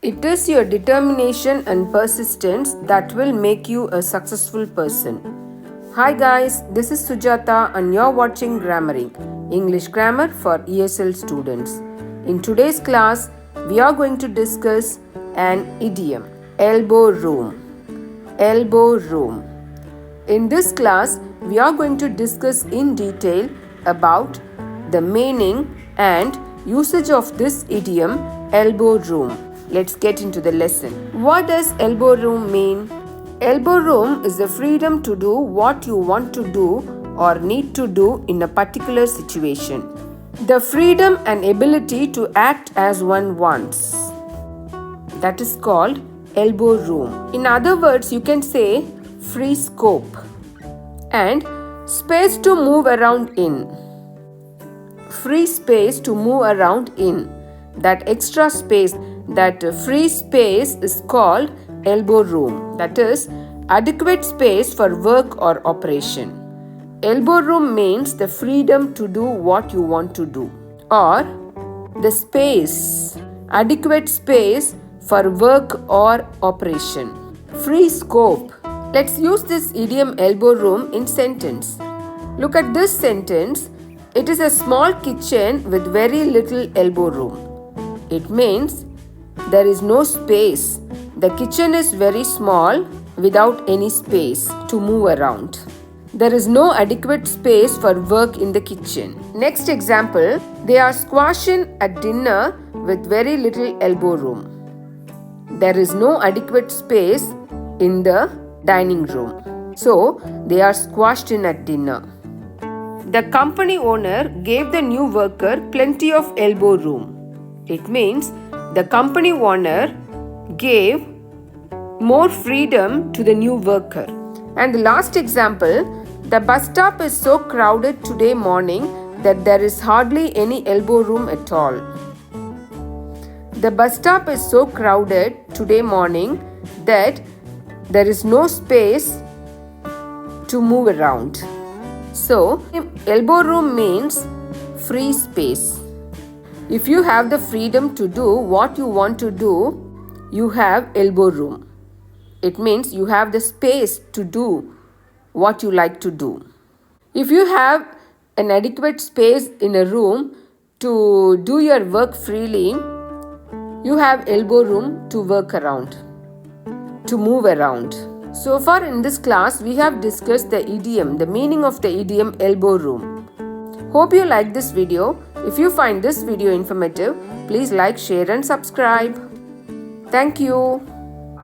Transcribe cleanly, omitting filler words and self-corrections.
It is your determination and persistence that will make you a successful person. Hi guys, this is Sujata and you're watching GrammarENG, English grammar for ESL students. In today's class, we are going to discuss an idiom, elbow room. Elbow room. In this class, we are going to discuss in detail about the meaning and usage of this idiom, elbow room. Let's get into the lesson. What does elbow room mean? Elbow room is the freedom to do what you want to do or need to do in a particular situation. The freedom and ability to act as one wants. That is called elbow room. In other words, you can say free scope and space to move around in. Free space to move around in. That extra space, that free space is called elbow room. That is adequate space for work or operation. Elbow room means the freedom to do what you want to do, or the space, adequate space for work or operation. Free scope. Let's use this idiom elbow room in sentence. Look at this sentence. It is a small kitchen with very little elbow room. It means there is no space. The kitchen is very small without any space to move around. There is no adequate space for work in the kitchen. Next example, they are squashing at dinner with very little elbow room. There is no adequate space in the dining room. So, they are squashed in at dinner. The company owner gave the new worker plenty of elbow room. It means the company owner gave more freedom to the new worker. And the last example, the bus stop is so crowded today morning that there is hardly any elbow room at all. The bus stop is so crowded today morning that there is no space to move around. So, elbow room means free space. If you have the freedom to do what you want to do, you have elbow room. It means you have the space to do what you like to do. If you have an adequate space in a room to do your work freely, you have elbow room to work around, to move around. So far in this class, we have discussed the idiom, the meaning of the idiom elbow room. Hope you like this video. If you find this video informative, please like, share and subscribe. Thank you.